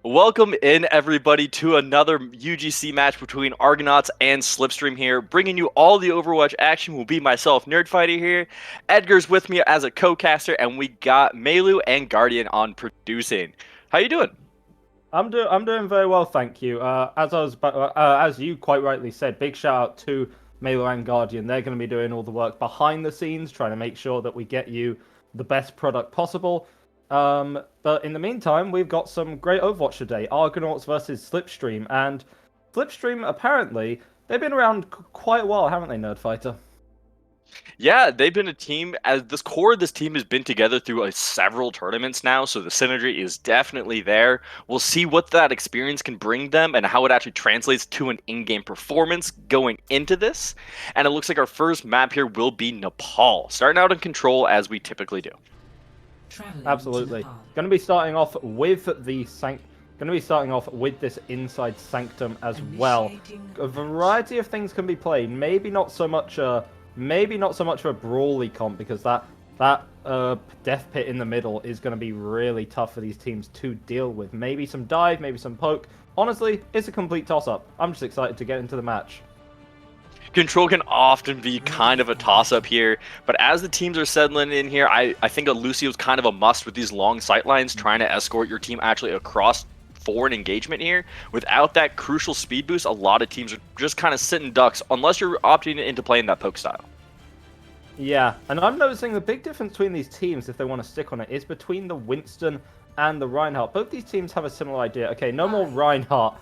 Welcome in, everybody, to another UGC match between Argonauts and Slipstream here. Bringing you all the Overwatch action will be myself, Nerdfighter here. Edgar's with me as a co-caster, and we got Melu and Guardian on producing. How you doing? I'm doing very well, thank you. As you quite rightly said, big shout out to Melo and Guardian. They're going to be doing all the work behind the scenes, trying to make sure that we get you the best product possible. But in the meantime, we've got some great Overwatch today. Argonauts versus Slipstream, and Slipstream apparently they've been around quite a while, haven't they, Nerdfighter? Yeah, they've been a team, as this core of this team has been together through several tournaments now, so the synergy is definitely there. We'll see what that experience can bring them and how it actually translates to an in-game performance going into this. And it looks like our first map here will be Nepal, starting out in control as we typically do. Absolutely. Going to be starting off with this inside sanctum as well. A variety of things can be played. Maybe not so much of a brawly comp, because that death pit in the middle is going to be really tough for these teams to deal with. Maybe some dive, maybe some poke. Honestly, it's a complete toss-up. I'm just excited to get into the match. Control can often be kind of a toss-up here, but as the teams are settling in here, I think a Lucio's kind of a must with these long sight lines, trying to escort your team actually across for an engagement here. Without that crucial speed boost, a lot of teams are just kind of sitting ducks, unless you're opting into playing that poke style. Yeah, and I'm noticing the big difference between these teams, if they want to stick on it, is between the Winston and the Reinhardt. Both these teams have a similar idea. Okay, no more Reinhardt.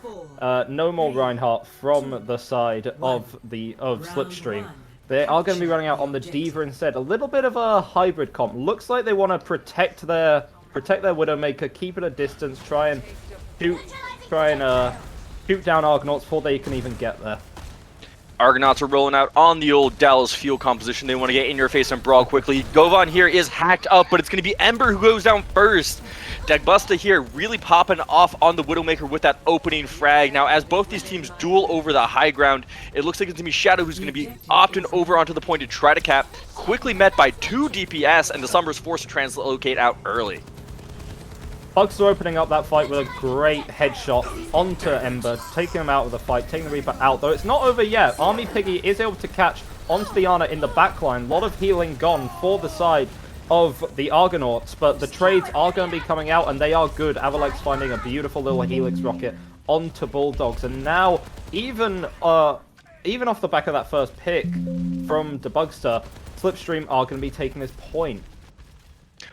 No more Reinhardt from the side of Slipstream. They are going to be running out on the D.Va instead. A little bit of a hybrid comp. Looks like they want to protect their Widowmaker, keep it a distance, try and shoot down Argonauts before they can even get there. Argonauts are rolling out on the old Dallas fuel composition. They want to get in your face and brawl quickly. Govan here is hacked up, but it's going to be Ember who goes down first. Dagbusta here really popping off on the Widowmaker with that opening frag. Now, as both these teams duel over the high ground, it looks like it's going to be Shadow who's going to be opting over onto the point to try to cap. Quickly met by 2 DPS, and the Summer's forced to translocate out early. Bugs are opening up that fight with a great headshot onto Ember, taking him out of the fight, taking the Reaper out. Though it's not over yet. Army Piggy is able to catch onto the Ana in the backline. A lot of healing gone for the side of the Argonauts, but the trades are going to be coming out, and they are good. Avalex finding a beautiful little Helix rocket onto Bulldogs, and now even off the back of that first pick from Debugster, Slipstream are going to be taking this point.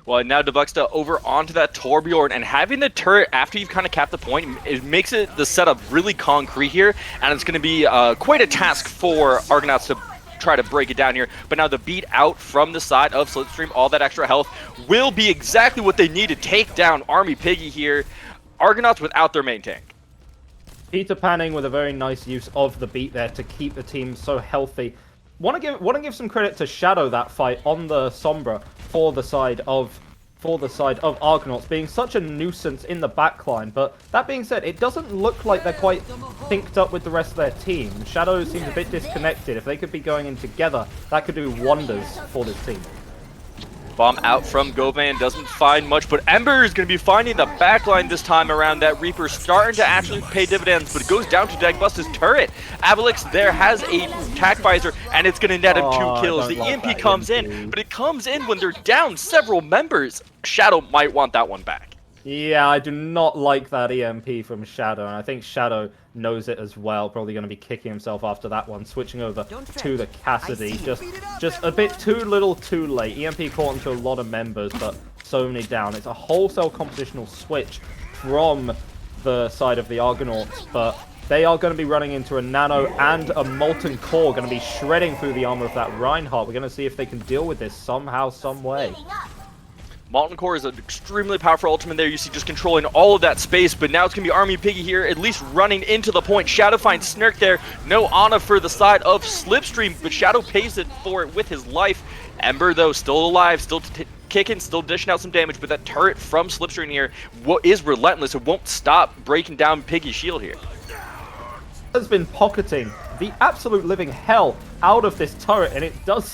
Well, now Debuxta over onto that Torbjorn, and having the turret after you've kind of capped the point, it makes the setup really concrete here, and it's going to be quite a task for Argonauts to try to break it down here. But now the beat out from the side of Slipstream, all that extra health will be exactly what they need to take down Army Piggy here. Argonauts without their main tank. Peter Panning with a very nice use of the beat there to keep the team so healthy. Want to give some credit to Shadow that fight on the Sombra for the side of Argonauts, being such a nuisance in the backline. But that being said, it doesn't look like they're quite synced up with the rest of their team. Shadow seems a bit disconnected. If they could be going in together, that could do wonders for this team. Bomb out from Govan, doesn't find much, but Ember is going to be finding the backline this time around. That Reaper starting to actually pay dividends, but it goes down to Dagbusta's turret. Avalex there has a attack visor, and it's going to net him 2 kills. The EMP comes in, but it comes in when they're down several members. Shadow might want that one back. Yeah, I do not like that EMP from Shadow, and I think Shadow knows it as well. Probably going to be kicking himself after that one, switching over to the Cassidy. Just a bit too little too late. EMP caught into a lot of members, but so many down. It's a wholesale compositional switch from the side of the Argonauts, but they are going to be running into a Nano and a Molten Core, going to be shredding through the armor of that Reinhardt. We're going to see if they can deal with this somehow, some way. Molten Core is an extremely powerful ultimate there. You see just controlling all of that space, but now it's going to be Army Piggy here, at least running into the point. Shadow finds Snurk there. No Ana for the side of Slipstream, but Shadow pays it for it with his life. Ember, though, still alive, still kicking, still dishing out some damage, but that turret from Slipstream here is relentless. It won't stop breaking down Piggy's shield here. Has been pocketing the absolute living hell out of this turret, and it did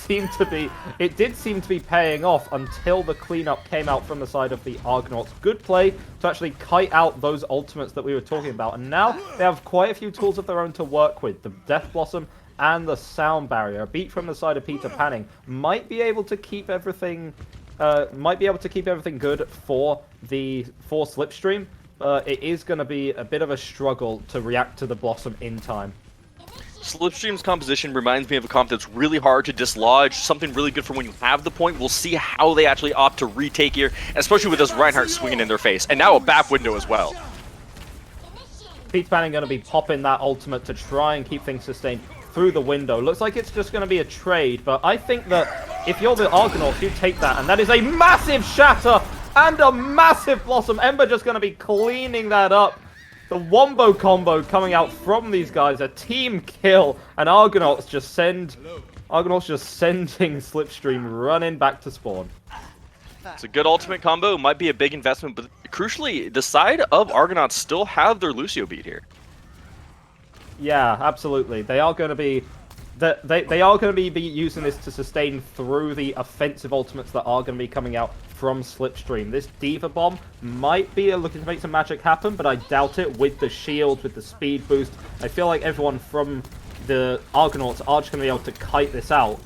seem to be paying off until the cleanup came out from the side of the Argonauts. Good play to actually kite out those ultimates that we were talking about, and now they have quite a few tools of their own to work with. The Death Blossom and the Sound Barrier. A beat from the side of Peter Panning might be able to keep everything good for Slipstream. It is going to be a bit of a struggle to react to the Blossom in time. Slipstream's composition reminds me of a comp that's really hard to dislodge, something really good for when you have the point. We'll see how they actually opt to retake here, especially with this Reinhardt swinging in their face. And now a back window as well. Peter Panning going to be popping that ultimate to try and keep things sustained through the window. Looks like it's just going to be a trade, but I think that if you're the Argonauts, you take that, and that is a massive shatter and a massive Blossom. Ember just going to be cleaning that up. The wombo combo coming out from these guys, a team kill, and Argonauts just sending Slipstream running back to spawn. It's a good ultimate combo, might be a big investment, but crucially, the side of Argonauts still have their Lucio beat here. Yeah, absolutely. They are going to be they are going to be using this to sustain through the offensive ultimates that are going to be coming out from Slipstream. This Diva Bomb might be looking to make some magic happen, but I doubt it with the shield, with the speed boost. I feel like everyone from the Argonauts are just going to be able to kite this out.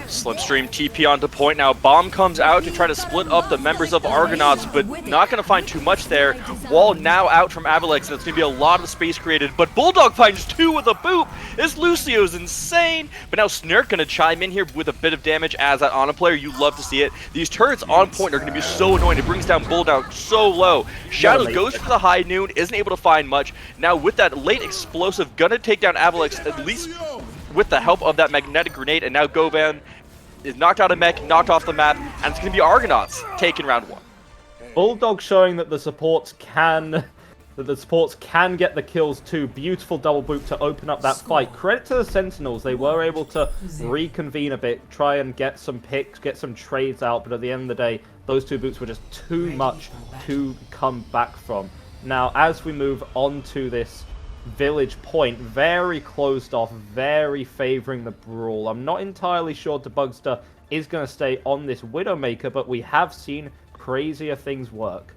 Slipstream TP onto point now. Bomb comes out to try to split up the members of Argonauts, but not going to find too much there. Wall now out from Avalex, and it's going to be a lot of space created, but Bulldog finds two with a boop. This Lucio's insane, but now Snurk going to chime in here with a bit of damage as that Ana player. You love to see it. These turrets on point are going to be so annoying. It brings down Bulldog so low. Shadow goes for the high noon, isn't able to find much. Now with that late explosive, going to take down Avalex, at least with the help of that magnetic grenade, and now Govan is knocked out of mech, knocked off the map, and it's going to be Argonauts taking round one. Bulldog showing that the supports can get the kills too. Beautiful double boot to open up that fight. Credit to the Sentinels, they were able to reconvene a bit, try and get some picks, get some trades out, but at the end of the day, those two boots were just too much to come back from. Now, as we move on to this village point, very closed off, very favoring the brawl. I'm not entirely sure Debugster is going to stay on this Widowmaker, but we have seen crazier things work.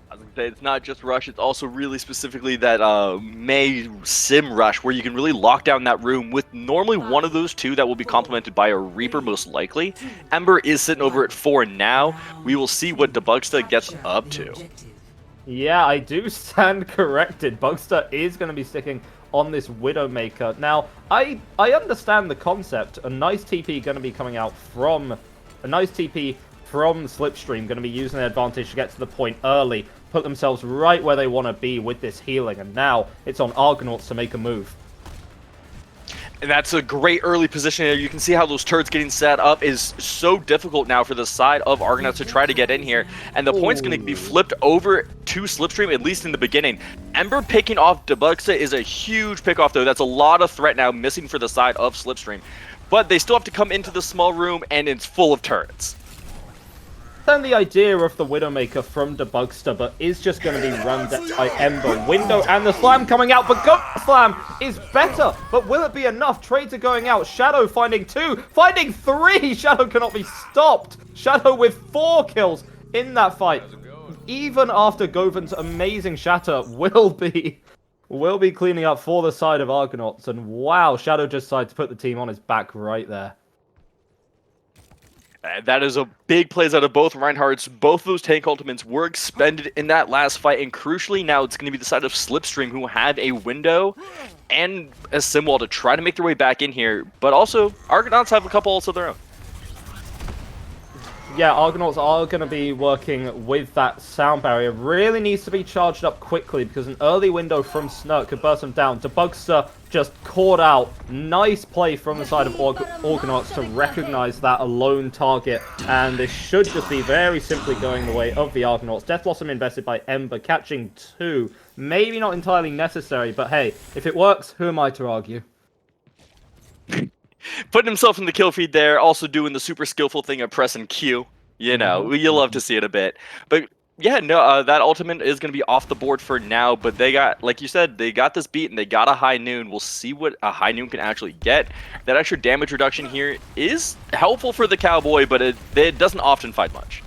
I was going to say, it's not just rush, it's also really specifically that May Sim rush, where you can really lock down that room with normally one of those two that will be complemented by a Reaper most likely. Ember is sitting over at 4 now. We will see what Debugster gets up to. Yeah, I do stand corrected. Bugster is going to be sticking on this Widowmaker. Now, I understand the concept. A nice TP going to be coming out from Slipstream, going to be using their advantage to get to the point early, put themselves right where they want to be with this healing, and now it's on Argonauts to make a move. And that's a great early position here. You can see how those turrets getting set up is so difficult now for the side of Argonauts to try to get in here. And the point's going to be flipped over to Slipstream, at least in the beginning. Ember picking off Debugsta is a huge pickoff, though. That's a lot of threat now missing for the side of Slipstream. But they still have to come into the small room, and it's full of turrets. Then the idea of the Widowmaker from Debugster, but is just going to be run by Ember. Window and the slam coming out, but slam is better. But will it be enough? Trades are going out. Shadow finding 2, finding 3. Shadow cannot be stopped. Shadow with 4 kills in that fight. Even after Govan's amazing shatter will be cleaning up for the side of Argonauts. And wow, Shadow just decided to put the team on his back right there. That is a big plays out of both Reinhardts. Both of those tank ultimates were expended in that last fight, and crucially now it's going to be the side of Slipstream who have a window and a sim wall to try to make their way back in here, but also Argonauts have a couple ults of their own. Yeah, Argonauts are going to be working with that sound barrier. Really needs to be charged up quickly because an early window from Snurk could burst them down. Debugster just caught out. Nice play from the side of Argonauts to recognize that alone target. And this should just be very simply going the way of the Argonauts. Death Blossom invested by Ember, catching 2. Maybe not entirely necessary, but hey, if it works, who am I to argue? Putting himself in the kill feed there, also doing the super skillful thing of pressing Q. You know, you love to see it a bit. But Yeah, no, that ultimate is going to be off the board for now, but they got, like you said, they got this beat and they got a high noon. We'll see what a high noon can actually get. That extra damage reduction here is helpful for the Cowboy, but it doesn't often fight much.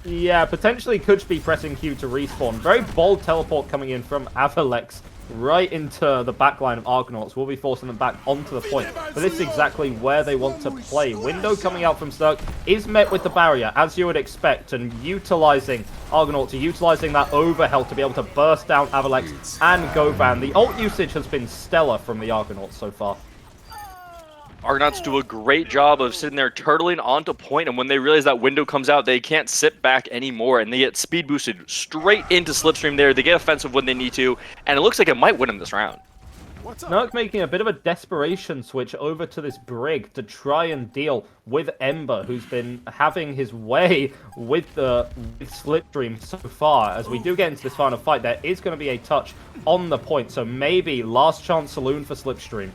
Yeah, potentially could be pressing Q to respawn. Very bold teleport coming in from Avalex right into the backline of Argonauts. Will be forcing them back onto the point. But this is exactly where they want to play. Window coming out from Sturk is met with the barrier, as you would expect, and utilizing Argonauts, utilizing that overhealth to be able to burst down Avalex and Govan. The ult usage has been stellar from the Argonauts so far. Argonauts do a great job of sitting there turtling onto point, and when they realize that window comes out, they can't sit back anymore, and they get speed boosted straight into Slipstream there. They get offensive when they need to, and it looks like it might win them this round. Nurk making a bit of a desperation switch over to this Brig to try and deal with Ember, who's been having his way with Slipstream so far. As we do get into this final fight, there is going to be a touch on the point, so maybe last chance saloon for Slipstream.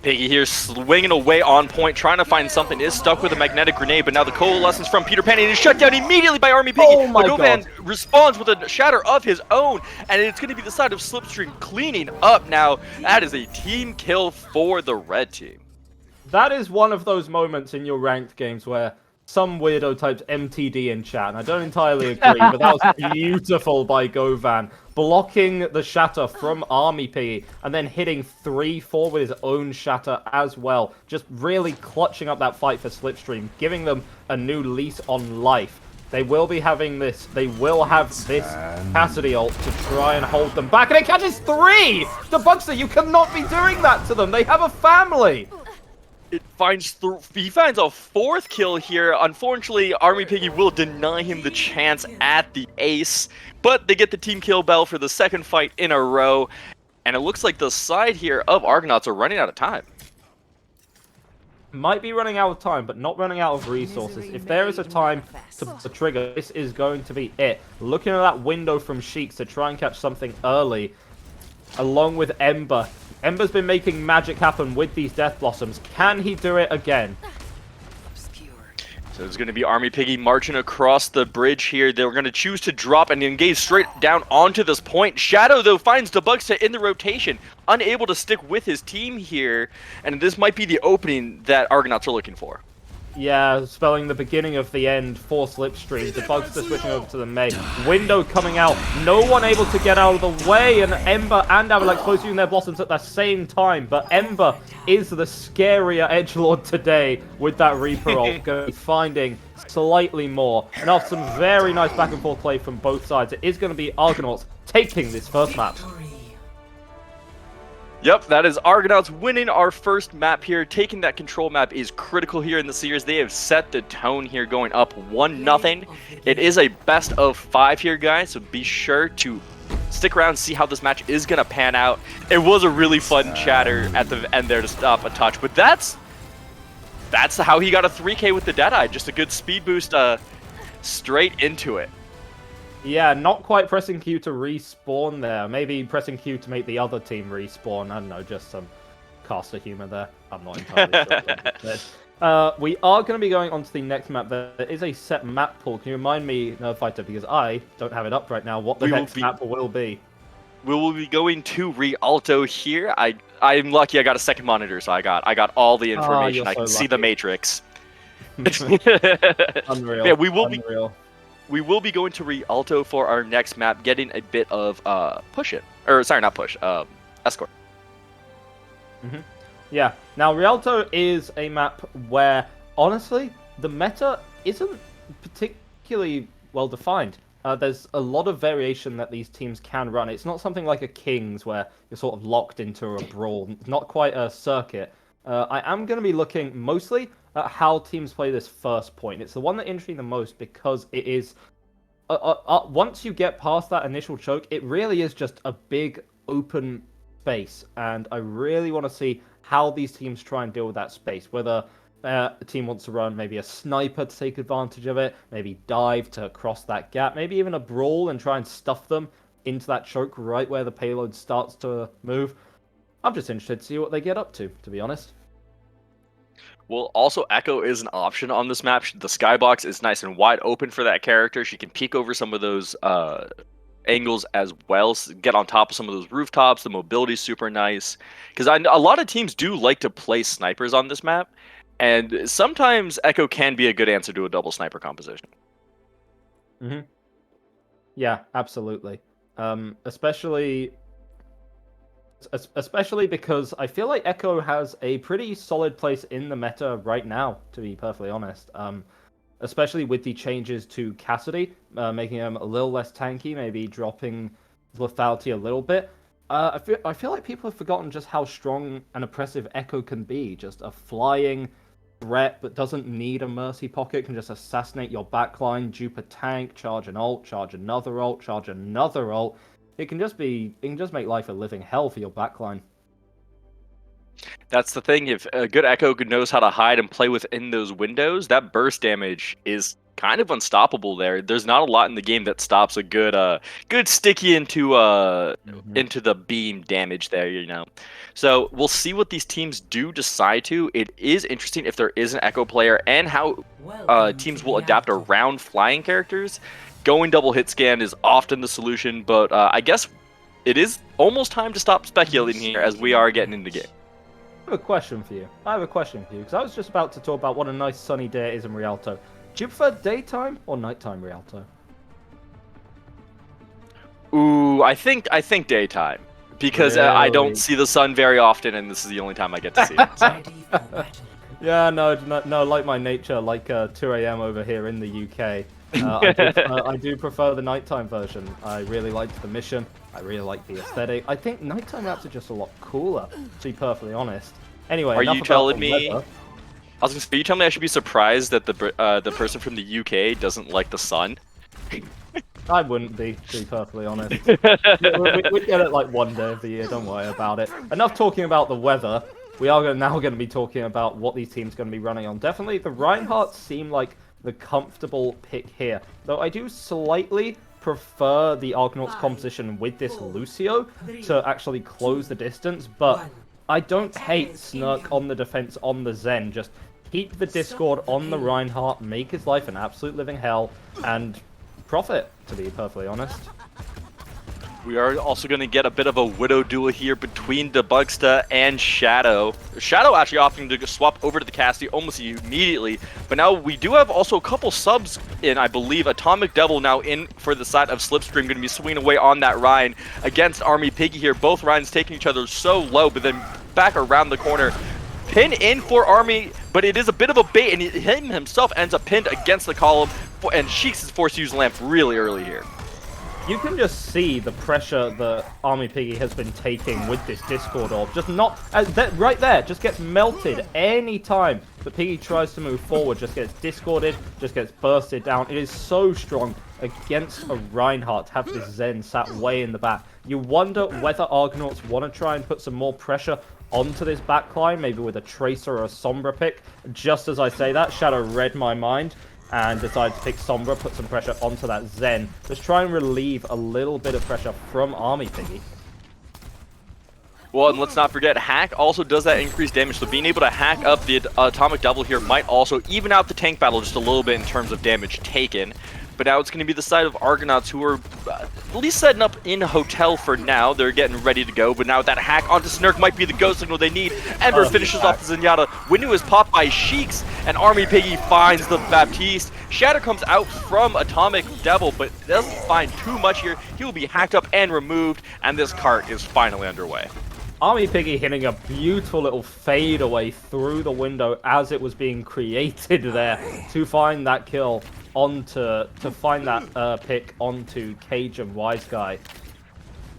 Piggy here swinging away on point, trying to find something. Is stuck with a magnetic grenade, but now the coalescence from Peter Pan is shut down immediately by Army Piggy. Oh my Govan responds with a shatter of his own, and it's going to be the side of Slipstream cleaning up now. That is a team kill for the red team. That is one of those moments in your ranked games where some weirdo types MTD in chat, and I don't entirely agree, but that was beautiful by Govan. Blocking the shatter from Army Piggy, and then hitting 3-4 with his own shatter as well. Just really clutching up that fight for Slipstream, giving them a new lease on life. They will be having this, they will have this Cassidy ult to try and hold them back, and it catches 3! The Bugster, you cannot be doing that to them, they have a family! He finds a 4th kill here. Unfortunately, Army Piggy will deny him the chance at the ace, but they get the team kill bell for the 2nd fight in a row, and it looks like the side here of Argonauts are running out of time. Might be running out of time, but not running out of resources. If there is a time to trigger, this is going to be it. Looking at that window from Sheiks to try and catch something early, along with Ember. Ember's been making magic happen with these Death Blossoms. Can he do it again? So it's going to be Army Piggy marching across the bridge here. They're going to choose to drop and engage straight down onto this point. Shadow, though, finds Debugsta in the rotation, unable to stick with his team here. And this might be the opening that Argonauts are looking for. Yeah, spelling the beginning of the end for Slipstream. Debugsta switching over to the Mei. Window coming out. No one able to get out of the way. And Ember and Avalex both using their Blossoms at the same time. But Ember is the scarier edgelord today with that Reaper ult. Going to be finding slightly more. And after some very nice back and forth play from both sides, it is going to be Argonauts taking this first map. Yep, that is Argonauts winning our first map here. Taking that control map is critical here in the series. They have set the tone here going up 1-0. It is a best of 5 here, guys, so be sure to stick around and see how this match is going to pan out. It was a really fun chatter at the end there to stop a touch, but that's how he got a 3K with the Deadeye. Just a good speed boost straight into it. Yeah, not quite pressing Q to respawn there. Maybe pressing Q to make the other team respawn. I don't know, just some caster humor there. I'm not entirely sure. We are going to be going on to the next map. There is a set map pool. Can you remind me, no fighter, because I don't have it up right now, what the next map will be? We will be going to Rialto here. I'm lucky I got a second monitor, so I got all the information. I can see the matrix. Unreal. Yeah, we will Unreal. We will be going to Rialto for our next map, getting a bit of escort. Yeah. Now Rialto is a map where honestly the meta isn't particularly well defined. There's a lot of variation that these teams can run. It's not something like a Kings where you're sort of locked into a brawl. Not quite a circuit. I am going to be looking mostly at how teams play this first point. It's the one that interests me the most because it is... once you get past that initial choke, it really is just a big open space. And I really want to see how these teams try and deal with that space. Whether a team wants to run maybe a sniper to take advantage of it, maybe dive to cross that gap, maybe even a brawl and try and stuff them into that choke right where the payload starts to move. I'm just interested to see what they get up to be honest. Well, also Echo is an option on this map. The skybox is nice and wide open for that character. She can peek over some of those angles as well, get on top of some of those rooftops. The mobility is super nice because a lot of teams do like to play snipers on this map, and sometimes Echo can be a good answer to a double sniper composition. Yeah, absolutely. Especially because I feel like Echo has a pretty solid place in the meta right now, to be perfectly honest. Especially with the changes to Cassidy, making him a little less tanky, maybe dropping lethality a little bit. I feel like people have forgotten just how strong and oppressive Echo can be. Just a flying threat that doesn't need a mercy pocket, can just assassinate your backline, dupe a tank, charge an ult, charge another ult, charge another ult. It can just make life a living hell for your backline. That's the thing. If a good Echo knows how to hide and play within those windows, that burst damage is kind of unstoppable there. There's not a lot in the game that stops a good sticky into the beam damage there, you know. So we'll see what these teams do decide to. It is interesting if there is an Echo player and how teams will adapt around flying characters. Going double hit scan is often the solution, but I guess it is almost time to stop speculating here as we are getting into the game. I have a question for you, because I was just about to talk about what a nice sunny day it is in Rialto. Do you prefer daytime or nighttime Rialto? Ooh, I think daytime, because Really? I don't see the sun very often, and this is the only time I get to see it. So. Yeah, no, like my nature, like 2 a.m. over here in the UK. I do prefer the nighttime version. I really liked the mission. I really like the aesthetic. I think nighttime maps are just a lot cooler, to be perfectly honest. Anyway, are enough you about telling the me? weather. I was gonna say, are you telling me I should be surprised that the person from the UK doesn't like the sun? I wouldn't be, to be perfectly honest. We'd get it like one day of the year, don't worry about it. Enough talking about the weather. We are now going to be talking about what these teams are going to be running on. Definitely, the Reinhardts seem like the comfortable pick here. Though I do slightly prefer the Argonauts composition with this Lucio to actually close the distance, but I don't hate Snurk on the defense on the Zen. Just keep the Discord on the Reinhardt, make his life an absolute living hell, and profit, to be perfectly honest. We are also going to get a bit of a Widow duel here between Debugsta and Shadow. Shadow actually opting to swap over to the Cassidy almost immediately, but now we do have also a couple subs in, I believe. Atomic Devil now in for the side of Slipstream, going to be swinging away on that Ryan against Army Piggy here. Both Ryans taking each other so low, but then back around the corner. Pin in for Army, but it is a bit of a bait, and him himself ends up pinned against the column, and Sheeks is forced to use Lamp really early here. You can just see the pressure that Army Piggy has been taking with this Discord orb. Just not... right there, just gets melted any time that Piggy tries to move forward. Just gets discorded, just gets bursted down. It is so strong against a Reinhardt to have this Zen sat way in the back. You wonder whether Argonauts want to try and put some more pressure onto this backline, maybe with a Tracer or a Sombra pick. Just as I say that, Shadow read my mind and decided to pick Sombra, put some pressure onto that Zen. Just try and relieve a little bit of pressure from Army Piggy. Well, and let's not forget, Hack also does that increased damage, so being able to hack up the Atomic Devil here might also even out the tank battle just a little bit in terms of damage taken. But now it's going to be the side of Argonauts who are at least setting up in a hotel for now. They're getting ready to go, but now that hack onto Snurk might be the go signal they need. Ember finishes off the Zenyatta. Window is popped by Sheeks, and Army Piggy finds the Baptiste. Shatter comes out from Atomic Devil, but doesn't find too much here. He will be hacked up and removed, and this cart is finally underway. Army Piggy hitting a beautiful little fade away through the window as it was being created there to find that kill to find that pick onto Cage and Wise Guy.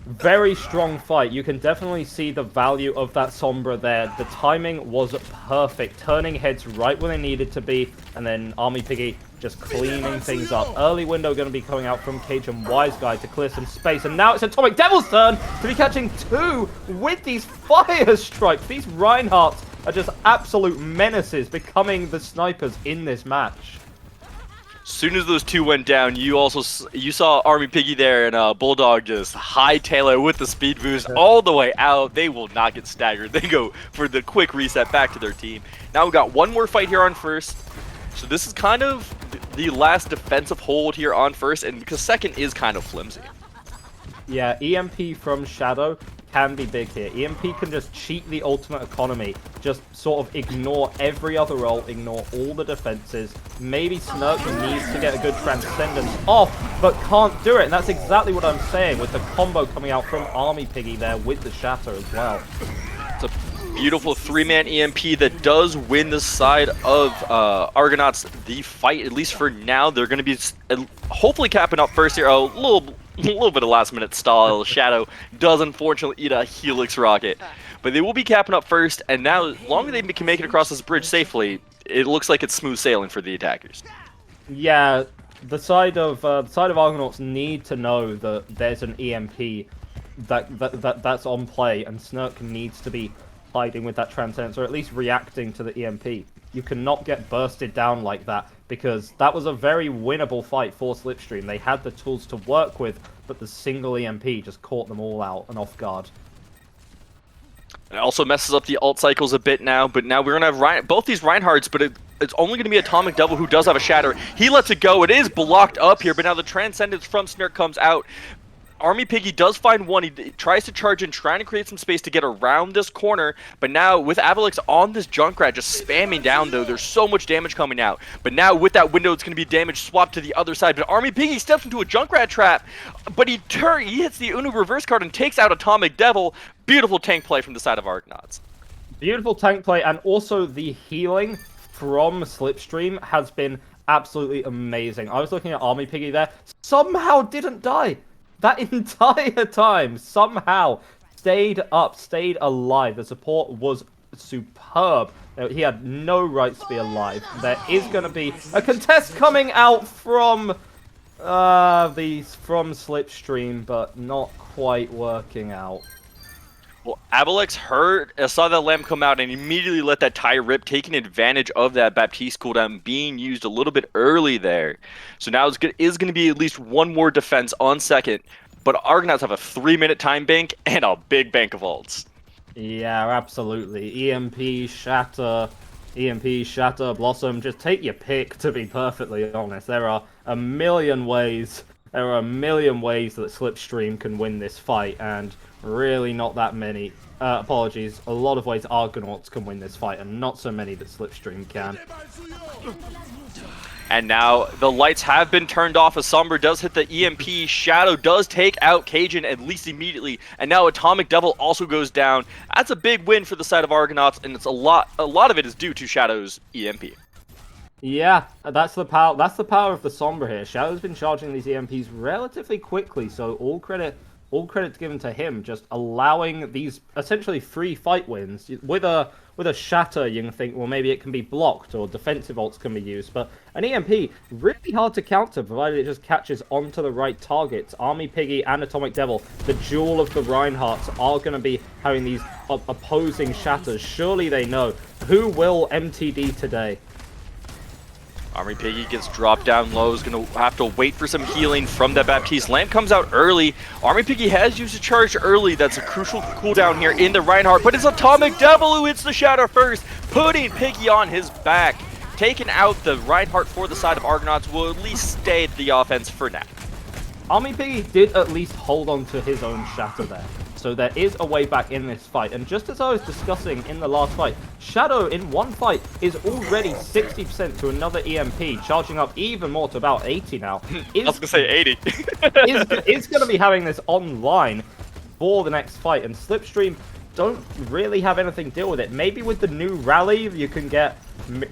Very strong fight. You can definitely see the value of that Sombra there. The timing was perfect, turning heads right where they needed to be, and then Army Piggy just cleaning things up. Early window going to be coming out from Cage and Wise Guy to clear some space, and now it's Atomic Devil's turn to be catching two with these fire strikes. These Reinhardts are just absolute menaces, becoming the snipers in this match. Soon as those two went down, you saw Army Piggy there and Bulldog just hightail it with the speed boost all the way out. They will not get staggered. They go for the quick reset back to their team. Now we got one more fight here on first. So this is kind of the last defensive hold here on first, and because second is kind of flimsy. Yeah, EMP from Shadow can be big here. EMP can just cheat the ultimate economy, just sort of ignore every other role, ignore all the defenses. Maybe Snurk needs to get a good Transcendence off, but can't do it, and that's exactly what I'm saying with the combo coming out from Army Piggy there with the Shatter as well. It's a beautiful three-man EMP that does win the side of Argonauts the fight, at least for now. They're going to be hopefully capping up first here. A little bit of last-minute stall. Shadow does unfortunately eat a Helix rocket, but they will be capping up first. And now, as long as they can make it across this bridge safely, it looks like it's smooth sailing for the attackers. Yeah, the side of Argonauts need to know that there's an EMP that's on play, and Snurk needs to be hiding with that Transcendence, or at least reacting to the EMP. You cannot get bursted down like that, because that was a very winnable fight for Slipstream. They had the tools to work with, but the single EMP just caught them all out and off guard. It also messes up the ult cycles a bit now, but now we're going to have both these Reinhardts, but it's only going to be Atomic Devil who does have a Shatter. He lets it go. It is blocked up here, but now the Transcendence from Snurk comes out. Army Piggy does find one. He tries to charge in, trying to create some space to get around this corner. But now, with Avalix on this Junkrat just spamming down, though, there's so much damage coming out. But now, with that window, it's going to be damage swapped to the other side. But Army Piggy steps into a Junkrat trap. But he hits the Uno reverse card and takes out Atomic Devil. Beautiful tank play from the side of Argonauts. Beautiful tank play, and also the healing from Slipstream has been absolutely amazing. I was looking at Army Piggy there. Somehow didn't die. That entire time, somehow, stayed up, stayed alive. The support was superb. He had no right to be alive. There is going to be a contest coming out from Slipstream, but not quite working out. Well, Avalix saw that lamp come out and immediately let that tire rip, taking advantage of that Baptiste cooldown being used a little bit early there. So now it is going to be at least one more defense on second, but Argonauts have a 3-minute time bank and a big bank of ults. Yeah, absolutely. EMP, Shatter, Blossom. Just take your pick, to be perfectly honest. There are a million ways that Slipstream can win this fight, and really not that many. Apologies. A lot of ways Argonauts can win this fight, and not so many that Slipstream can. And now the lights have been turned off as Sombra does hit the EMP. Shadow does take out Cajun at least immediately, and now Atomic Devil also goes down. That's a big win for the side of Argonauts, and it's a lot of it is due to Shadow's EMP. Yeah, that's the power of the Sombra here. Shadow's been charging these EMPs relatively quickly, so all credit given to him, just allowing these essentially free fight wins. With a Shatter, you can think, well, maybe it can be blocked or defensive ults can be used, but an EMP, really hard to counter, provided it just catches onto the right targets. Army Piggy and Atomic Devil, the jewel of the Reinhardts, are going to be having these opposing Shatters. Surely they know. Who will MTD today? Army Piggy gets dropped down low, is going to have to wait for some healing from that Baptiste. Lamp comes out early. Army Piggy has used a charge early. That's a crucial cooldown here in the Reinhardt, but it's Atomic Devil who hits the Shatter first, putting Piggy on his back. Taking out the Reinhardt for the side of Argonauts will at least stay the offense for now. Army Piggy did at least hold on to his own Shatter there. So there is a way back in this fight. And just as I was discussing in the last fight, Shadow in one fight is already 60% to another EMP, charging up even more to about 80 now. I was going to say 80. is going to be having this online for the next fight. And Slipstream don't really have anything to deal with it. Maybe with the new rally, you can get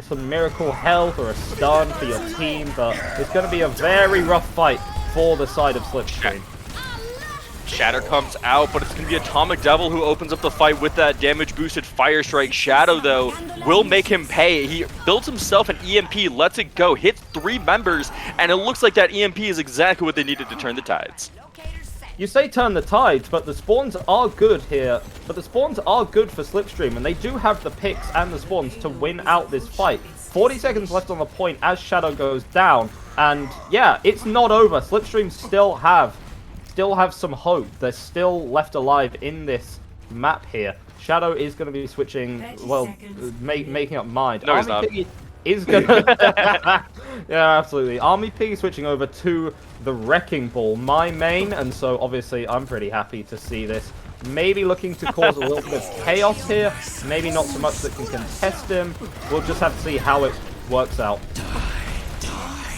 some miracle health or a stun for your team. But it's going to be a very rough fight for the side of Slipstream. Shatter comes out, but it's going to be Atomic Devil who opens up the fight with that damage-boosted Fire Strike. Shadow, though, will make him pay. He builds himself an EMP, lets it go, hits 3 members, and it looks like that EMP is exactly what they needed to turn the tides. You say turn the tides, but the spawns are good here. But the spawns are good for Slipstream, and they do have the picks and the spawns to win out this fight. 40 seconds left on the point as Shadow goes down. And yeah, it's not over. Slipstream still have some hope. They're still left alive in this map here. Shadow is going to be switching, well, making up mind. No, he's Army not. Piggy is going to... Yeah, absolutely. Army Piggy switching over to the Wrecking Ball, my main, and so obviously I'm pretty happy to see this. Maybe looking to cause a little bit of chaos here. Maybe not so much that can contest him. We'll just have to see how it works out.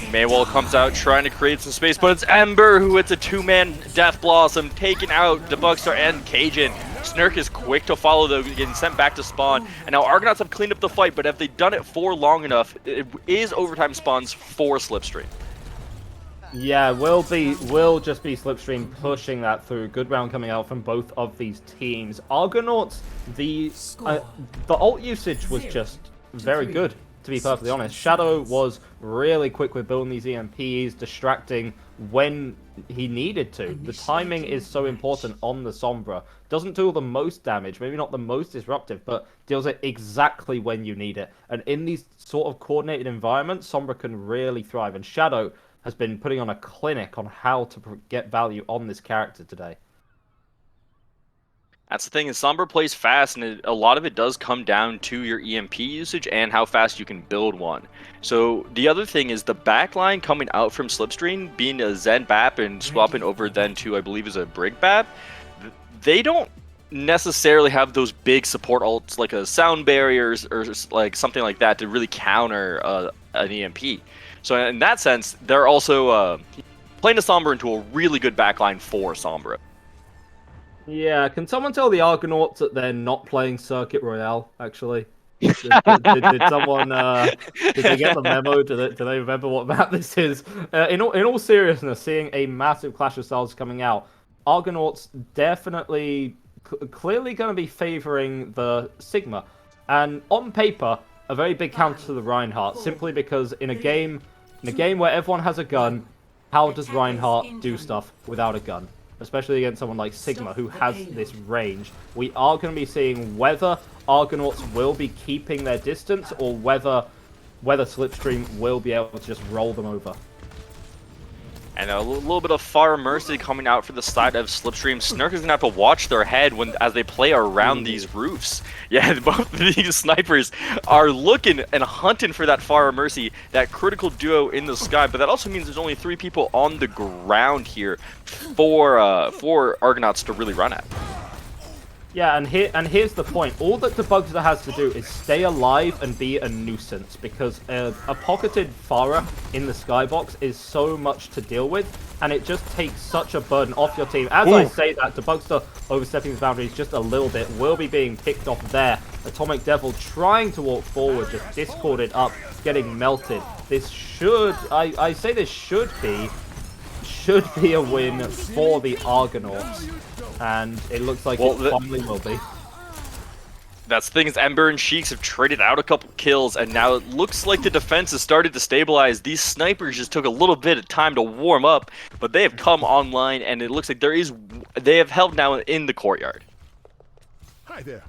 Maywall comes out trying to create some space, but it's Ember who hits a two-man Death Blossom, taking out the Bugstar and Cajun. Snurk is quick to follow, though, getting sent back to spawn. And now Argonauts have cleaned up the fight, but have they done it for long enough, it is overtime spawns for Slipstream. Yeah, will just be Slipstream pushing that through. Good round coming out from both of these teams. Argonauts, the ult usage was just very good, to be perfectly honest. Shadow was really quick with building these EMPs, distracting when he needed to. The timing is so important on the Sombra. Doesn't do the most damage, maybe not the most disruptive, but deals it exactly when you need it. And in these sort of coordinated environments, Sombra can really thrive. And Shadow has been putting on a clinic on how to get value on this character today. That's the thing, is Sombra plays fast, and a lot of it does come down to your EMP usage and how fast you can build one. So the other thing is the backline coming out from Slipstream, being a Zen Bap and swapping over then to, I believe, is a Brig Bap, they don't necessarily have those big support ults like a Sound Barriers or like something like that to really counter an EMP. So in that sense, they're also playing a Sombra into a really good backline for Sombra. Yeah, can someone tell the Argonauts that they're not playing Circuit Royale, actually? Did someone, did they get the memo? Do they remember what map this is? In all seriousness, seeing a massive clash of styles coming out, Argonauts definitely, clearly going to be favoring the Sigma. And on paper, a very big counter to the Reinhardt, simply because in a game where everyone has a gun, how does Reinhardt do stuff without a gun? Especially against someone like Sigma, who has this range. We are going to be seeing whether Argonauts will be keeping their distance, or whether Slipstream will be able to just roll them over. And a little bit of Far Mercy coming out for the side of Slipstream. Snurk is going to have to watch their head as they play around these roofs. Yeah, both of these snipers are looking and hunting for that Far Mercy, that critical duo in the sky. But that also means there's only 3 people on the ground here for Argonauts to really run at. Yeah, and here's the point. All that the Bugster has to do is stay alive and be a nuisance, because a pocketed Pharah in the skybox is so much to deal with, and it just takes such a burden off your team. As I say that, the Bugster overstepping his boundaries just a little bit will be being picked off there. Atomic Devil trying to walk forward, just discorded up, getting melted. This should, I say this should be a win for the Argonauts. And it looks like it probably will be. That's the thing, is Ember and Sheiks have traded out a couple kills, and now it looks like the defense has started to stabilize. These snipers just took a little bit of time to warm up, but they have come online, and it looks like they have held now in the courtyard. Hi there.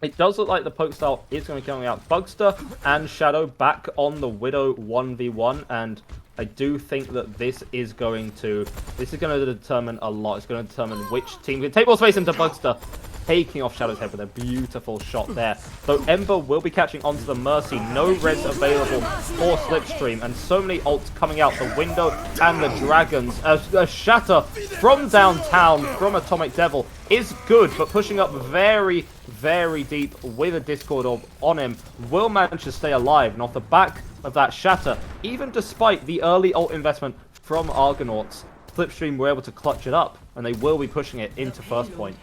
It does look like the poke style is going to be coming out. Bugster and Shadow back on the Widow 1v1, and I do think that this is going to determine a lot. It's going to determine which team can take more space into Bugster, taking off Shadow's head with a beautiful shot there. So Ember will be catching onto the Mercy. No res available for Slipstream, and so many ults coming out the window and the Dragons. A shatter from downtown from Atomic Devil is good, but pushing up very, very deep with a Discord Orb on him will manage to stay alive. And off the back of that shatter, even despite the early ult investment from Argonauts, Slipstream were able to clutch it up, and they will be pushing it into first point.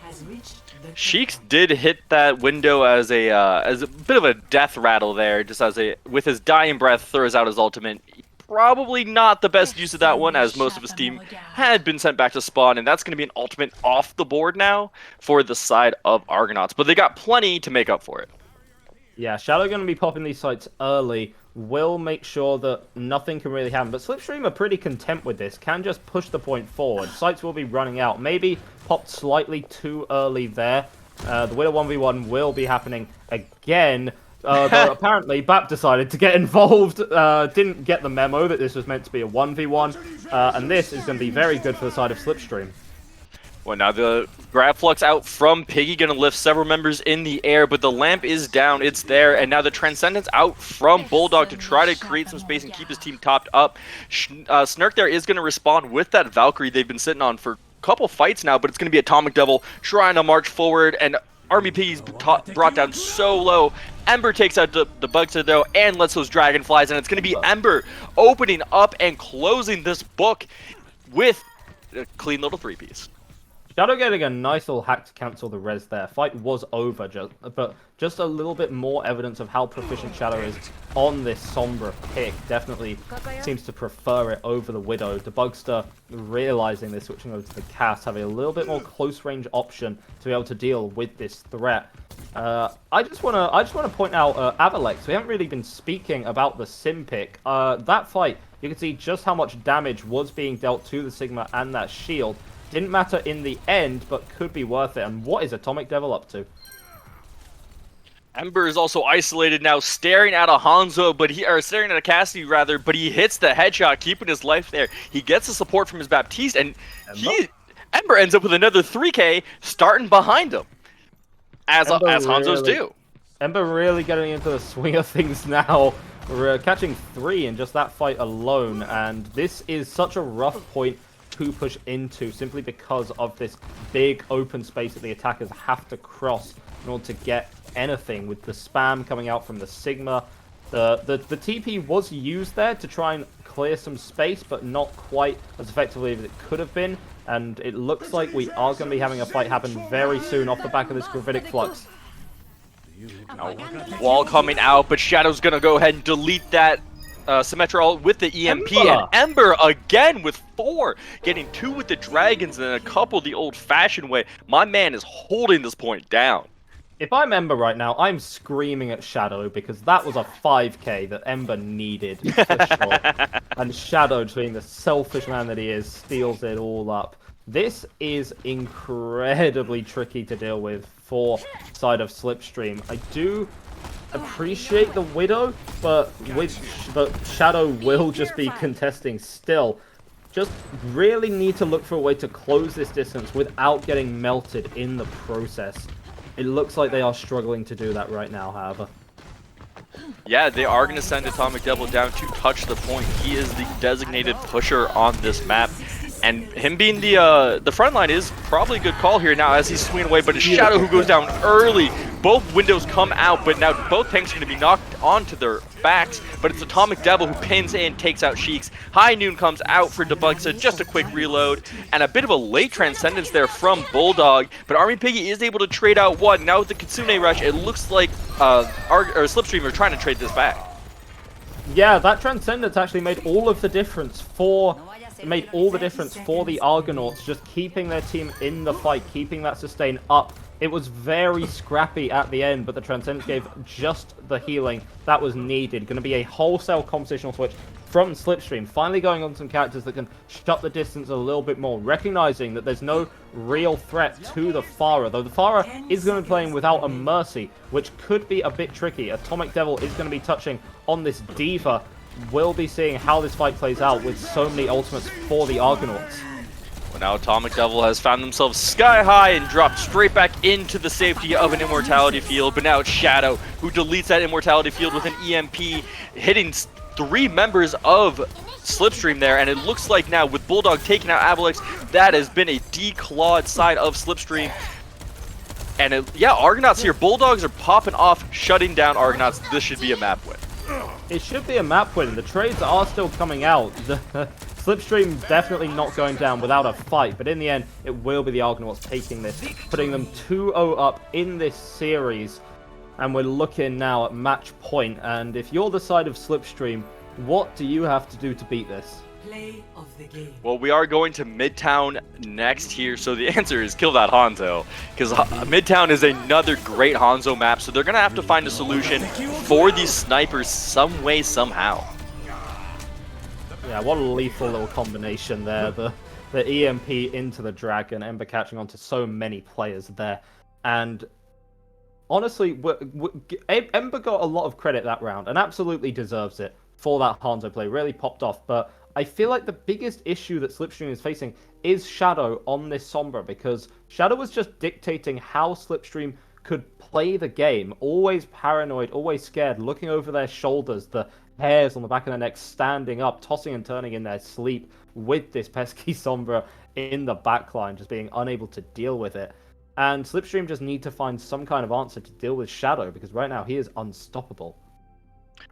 Sheiks did hit that window as a bit of a death rattle there, just with his dying breath throws out his ultimate. Probably not the best use of that one, as most of his team had been sent back to spawn, and that's going to be an ultimate off the board now for the side of Argonauts, but they got plenty to make up for it. Yeah, Shadow going to be popping these sites early, will make sure that nothing can really happen, but Slipstream are pretty content with this, can just push the point forward. Sites will be running out, maybe popped slightly too early there. The Widow 1v1 will be happening again. Though apparently BAP decided to get involved, didn't get the memo that this was meant to be a 1v1, and this is going to be very good for the side of Slipstream. Well, now the grab flux out from Piggy, gonna lift several members in the air, but the lamp is down, it's there, and now the Transcendence out from Bulldog to try to create some space and keep his team topped up. Snurk there is gonna respond with that Valkyrie they've been sitting on for a couple fights now, but it's gonna be Atomic Devil trying to march forward, and Army Piggy's brought down so low. Ember takes out the Bugster though, and lets those Dragonflies, and it's gonna be Ember opening up and closing this book with a clean little 3-piece. Shadow getting a nice little hack to cancel the res there. Fight was over, but just a little bit more evidence of how proficient Shadow is on this Sombra pick. Definitely seems to prefer it over the Widow. The Bugster realizing this, switching over to the Cass, having a little bit more close range option to be able to deal with this threat. I just wanna point out Avalex. We haven't really been speaking about the Sim pick. That fight, you can see just how much damage was being dealt to the Sigma and that shield. Didn't matter in the end, but could be worth it. And what is Atomic Devil up to? Ember is also isolated now, staring at a Hanzo, staring at a Cassidy rather, but he hits the headshot, keeping his life there. He gets the support from his Baptiste, and Ember ends up with another 3K starting behind him, as Hanzos do. Ember really getting into the swing of things now. We're catching 3 in just that fight alone, and this is such a rough point to push into simply because of this big open space that the attackers have to cross in order to get anything, with the spam coming out from the Sigma. The TP was used there to try and clear some space, but not quite as effectively as it could have been, and it looks like we are going to be having a fight happen very soon off the back of this Gravitic Flux. Wall coming out, but Shadow's gonna go ahead and delete that Symmetrol with the EMP, and Ember again with 4, getting 2 with the Dragons and then a couple the old-fashioned way. My man is holding this point down. If I'm Ember right now, I'm screaming at Shadow, because that was a 5k that Ember needed, for sure. And Shadow, being the selfish man that he is, steals it all up. This is incredibly tricky to deal with for side of Slipstream. I do appreciate the Widow, but Shadow will just be contesting still. Just really need to look for a way to close this distance without getting melted in the process. It looks like they are struggling to do that right now, however. Yeah, they are going to send Atomic Devil down to touch the point. He is the designated pusher on this map. And him being the front line is probably a good call here now as he's swinging away, but it's Shadow who goes down early. Both windows come out, but now both tanks are going to be knocked onto their backs, but it's Atomic Devil who pins in, takes out Sheiks. High Noon comes out for Debug, so just a quick reload, and a bit of a late Transcendence there from Bulldog, but Army Piggy is able to trade out one. Now with the Kitsune Rush, it looks like Slipstream are trying to trade this back. Yeah, that Transcendence actually made all of the difference for the Argonauts, just keeping their team in the fight, keeping that sustain up. It was very scrappy at the end, but the Transcendence gave just the healing that was needed. Going to be a wholesale compositional switch from Slipstream, finally going on some characters that can shut the distance a little bit more, recognizing that there's no real threat to the Pharah, though the Pharah is going to be playing without a Mercy, which could be a bit tricky. Atomic Devil is going to be touching on this Diva. We'll be seeing how this fight plays out with so many ultimates for the Argonauts. Well, now Atomic Devil has found themselves sky high and dropped straight back into the safety of an Immortality Field, but now it's Shadow who deletes that Immortality Field with an EMP, hitting 3 members of Slipstream there, and it looks like now with Bulldog taking out Avalex, that has been a declawed side of Slipstream. And yeah, Argonauts here, Bulldogs are popping off, shutting down Argonauts. This should be a map win. It should be a map win. The trades are still coming out. Slipstream definitely not going down without a fight, but in the end, it will be the Argonauts taking this, putting them 2-0 up in this series. And we're looking now at match point. And if you're the side of Slipstream, what do you have to do to beat this? Play of the game. Well, we are going to Midtown next here, so the answer is kill that Hanzo, because Midtown is another great Hanzo map, so they're going to have to find a solution for these snipers some way, somehow. Yeah, what a lethal little combination there. The EMP into the Dragon, Ember catching onto so many players there. And honestly, Ember got a lot of credit that round, and absolutely deserves it for that Hanzo play. Really popped off, but I feel like the biggest issue that Slipstream is facing is Shadow on this Sombra, because Shadow was just dictating how Slipstream could play the game. Always paranoid, always scared, looking over their shoulders, the hairs on the back of their neck standing up, tossing and turning in their sleep with this pesky Sombra in the backline, just being unable to deal with it. And Slipstream just need to find some kind of answer to deal with Shadow, because right now he is unstoppable.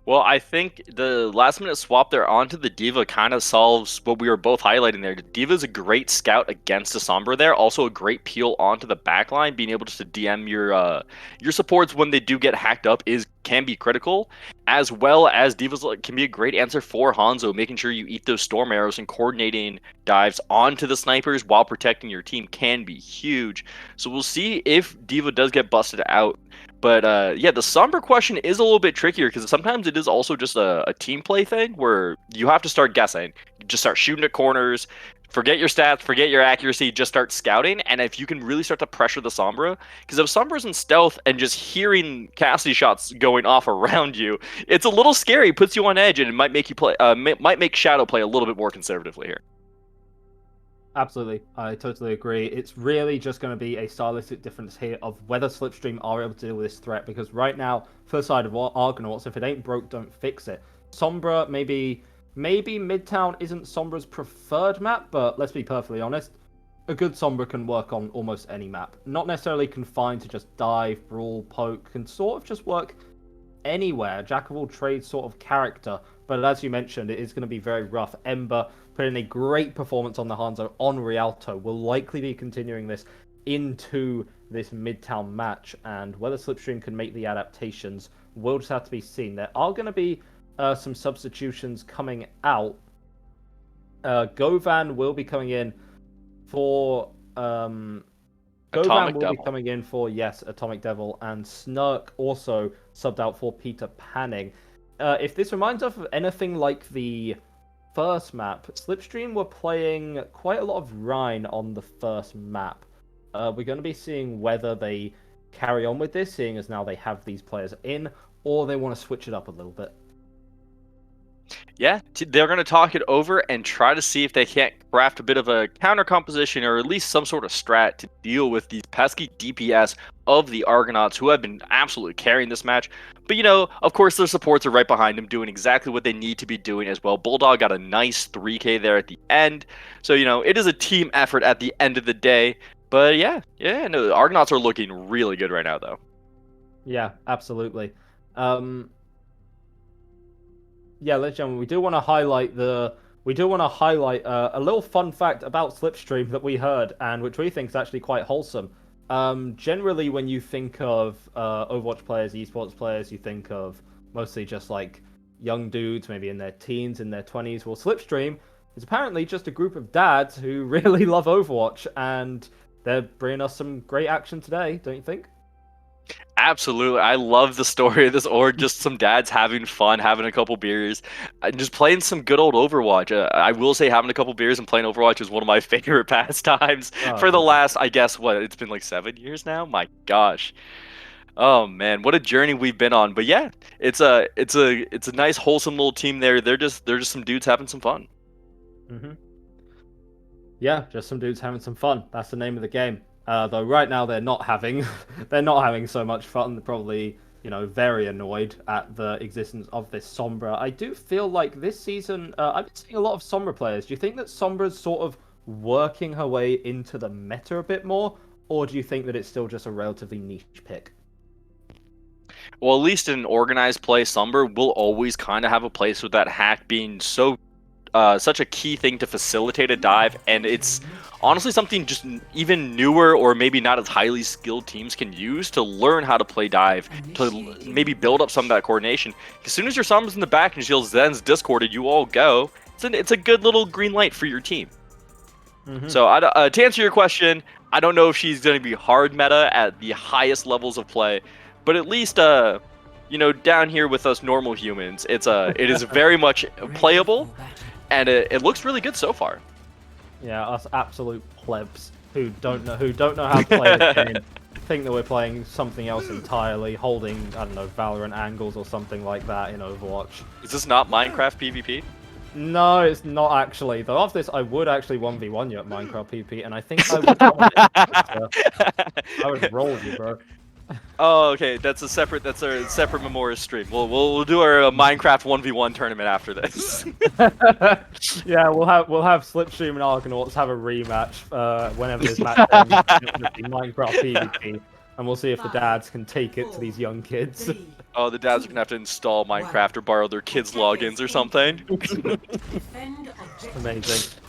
Well, I think the last minute swap there onto the D.Va kind of solves what we were both highlighting there. D.Va is a great scout against the Sombra there, also a great peel onto the backline. Being able just to DM your supports when they do get hacked up can be critical, as well as D.Va's can be a great answer for Hanzo, making sure you eat those storm arrows and coordinating dives onto the snipers while protecting your team can be huge. So we'll see if D.Va does get busted out. But yeah, the Sombra question is a little bit trickier because sometimes it is also just a team play thing where you have to start guessing. You just start shooting at corners, forget your stats, forget your accuracy, just start scouting. And if you can really start to pressure the Sombra, because if Sombra's in stealth and just hearing Cassidy shots going off around you, it's a little scary, puts you on edge, and it might make you play, might make Shadow play a little bit more conservatively here. Absolutely, I totally agree. It's really just going to be a stylistic difference here of whether Slipstream are able to deal with this threat, because right now, first side of Argonauts, if it ain't broke, don't fix it. Sombra, maybe Midtown isn't Sombra's preferred map, but let's be perfectly honest, a good Sombra can work on almost any map. Not necessarily confined to just dive, brawl, poke, can sort of just work anywhere, jack of all trades sort of character, but as you mentioned, it is going to be very rough. Ember put in a great performance on the Hanzo on Rialto, will likely be continuing this into this Midtown match, and whether Slipstream can make the adaptations will just have to be seen. There are going to be some substitutions coming out. Govan will be coming in for yes, Atomic Devil, and Snark also subbed out for Peter Panning. If this reminds us of anything like the first map, Slipstream were playing quite a lot of Rhine on the first map. We're going to be seeing whether they carry on with this, seeing as now they have these players in, or they want to switch it up a little bit. Yeah, they're going to talk it over and try to see if they can't craft a bit of a counter composition or at least some sort of strat to deal with these pesky DPS of the Argonauts, who have been absolutely carrying this match. But, you know, of course, their supports are right behind them, doing exactly what they need to be doing as well. Bulldog got a nice 3K there at the end. So, you know, it is a team effort at the end of the day. But, no, the Argonauts are looking really good right now, though. Yeah, absolutely. Yeah, ladies and gentlemen, we do want to highlight a little fun fact about Slipstream that we heard, and which we think is actually quite wholesome. Generally, when you think of Overwatch players, esports players, you think of mostly just like young dudes, maybe in their teens, in their 20s. Well, Slipstream is apparently just a group of dads who really love Overwatch, and they're bringing us some great action today, don't you think? Absolutely. I love the story of this org. Just some dads having fun, having a couple beers, and just playing some good old Overwatch. I will say having a couple beers and playing Overwatch is one of my favorite pastimes for the last, I guess, it's been like 7 years now? My gosh. Oh man, what a journey we've been on. But yeah, it's a nice wholesome little team there. They're just some dudes having some fun. Mm-hmm. Yeah, just some dudes having some fun. That's the name of the game. Though right now they're not having so much fun. They're probably, very annoyed at the existence of this Sombra. I do feel like this season I've been seeing a lot of Sombra players. Do you think that Sombra's sort of working her way into the meta a bit more, or do you think that it's still just a relatively niche pick? Well, at least in organized play, Sombra will always kind of have a place with that hack being such a key thing to facilitate a dive, and it's honestly something just even newer or maybe not as highly skilled teams can use to learn how to play dive, to maybe build up some of that coordination. As soon as your Sombra's in the back and she's Zen's discorded, you all go. It's a good little green light for your team. Mm-hmm. So to answer your question, I don't know if she's going to be hard meta at the highest levels of play, but at least down here with us normal humans, it is very much playable. And it looks really good so far. Yeah, us absolute plebs who don't know how to play the game think that we're playing something else entirely, holding, I don't know, Valorant angles or something like that in Overwatch. Is this not Minecraft PvP? No, it's not actually. Though after this, I would actually 1v1 you at Minecraft PvP, and I think I would win it. I would roll you, bro. Oh, okay. That's a separate Memorial stream. We'll do our Minecraft 1v1 tournament after this. Yeah, we'll have Slipstream and Argonauts have a rematch whenever this match ends. Minecraft PvP, and we'll see if the dads can take it to these young kids. Oh, the dads are gonna have to install Minecraft or borrow their kids' logins or something. Amazing.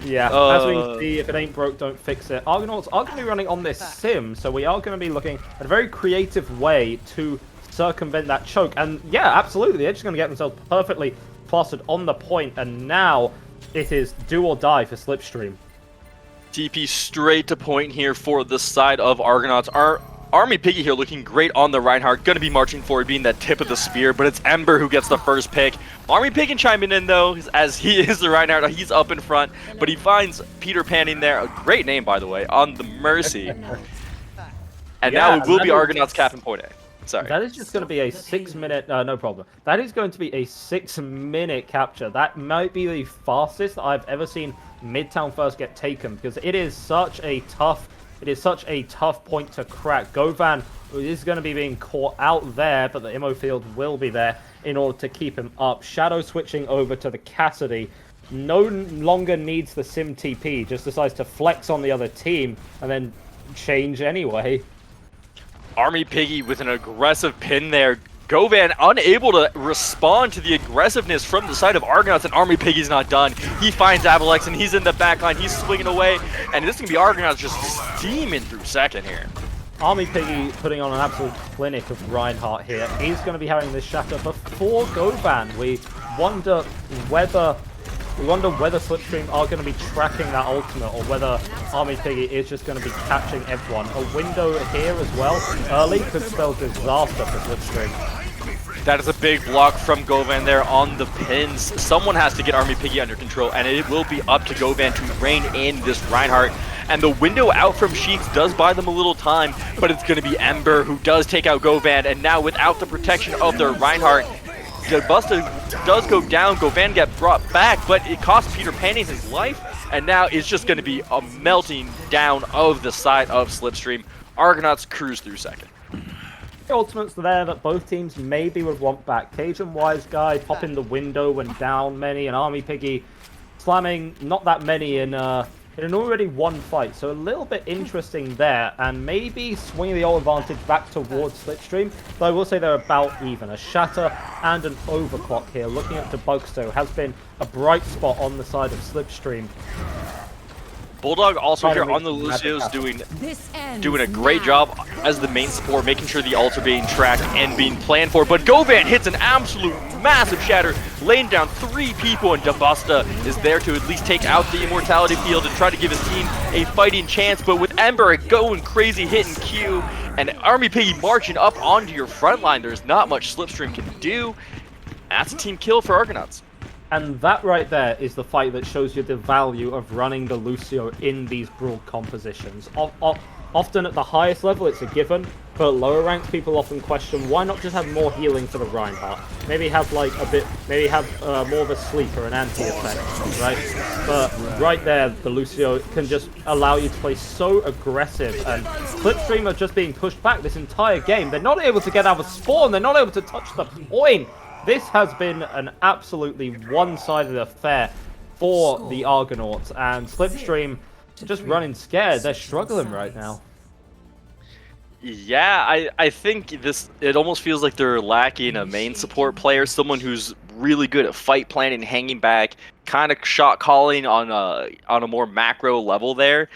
Yeah, as we can see, if it ain't broke, don't fix it. Argonauts are going to be running on this sim, so we are going to be looking at a very creative way to circumvent that choke. And yeah, absolutely, they're just going to get themselves perfectly plastered on the point, and now it is do or die for Slipstream. TP straight to point here for the side of Argonauts. Army Piggy here looking great on the Reinhardt, going to be marching forward, being that tip of the spear, but it's Ember who gets the first pick. Army Pig can chime in though, as he is the Reinhardt, he's up in front, but he finds Peter Panning there, a great name by the way, on the Mercy. And now it will be Argonauts capping point A. Sorry. That is just going to be a 6-minute, no problem. That is going to be a 6-minute capture. That might be the fastest I've ever seen Midtown first get taken, because it is such a tough point to crack. Govan is going to be being caught out there, but the ammo field will be there in order to keep him up. Shadow switching over to the Cassidy. No longer needs the Sim TP, just decides to flex on the other team and then change anyway. Army Piggy with an aggressive pin there. Govan unable to respond to the aggressiveness from the side of Argonauts, and Army Piggy's not done. He finds Avalex, and he's in the backline. He's swinging away, and this can be Argonauts just steaming through second here. Army Piggy putting on an absolute clinic of Reinhardt here. He's going to be having this shatter before Govan. We wonder whether Slipstream are going to be tracking that ultimate, or whether Army Piggy is just going to be catching everyone. A window here as well, early, could spell disaster for Slipstream. That is a big block from Govan there on the pins. Someone has to get Army Piggy under control, and it will be up to Govan to rein in this Reinhardt. And the window out from Sheets does buy them a little time, but it's going to be Ember who does take out Govan, and now without the protection of their Reinhardt, Busta does go down. Govan get brought back, but it costs Peter Panning his life, and now it's just going to be a melting down of the side of Slipstream. Argonauts cruise through second. The ultimates there that both teams maybe would want back. Cajun Wise Guy popping the window when down many, and Army Piggy slamming not that many in an already won fight. So a little bit interesting there, and maybe swinging the old advantage back towards Slipstream. Though I will say they're about even. A shatter and an overclock here. Looking at Bugsto has been a bright spot on the side of Slipstream. Bulldog also here on the Lucio's doing a great job as the main support, making sure the ults are being tracked and being planned for. But Govan hits an absolute massive shatter, laying down 3 people, and Dabusta is there to at least take out the immortality field and try to give his team a fighting chance. But with Ember going crazy, hitting Q, and Army Piggy marching up onto your front line, there's not much Slipstream can do. That's a team kill for Argonauts. And that right there is the fight that shows you the value of running the Lucio in these broad compositions. Often at the highest level it's a given, but at lower ranks people often question why not just have more healing for the Reinhardt. Maybe have like more of a sleep or an anti-effect, right? But right there the Lucio can just allow you to play so aggressive, and Slipstream are just being pushed back this entire game. They're not able to get out of spawn, they're not able to touch the point. This has been an absolutely one-sided affair for the Argonauts, and Slipstream just running scared. They're struggling right now. Yeah, I think it almost feels like they're lacking a main support player, someone who's really good at fight planning, hanging back, kind of shot calling on a more macro level there,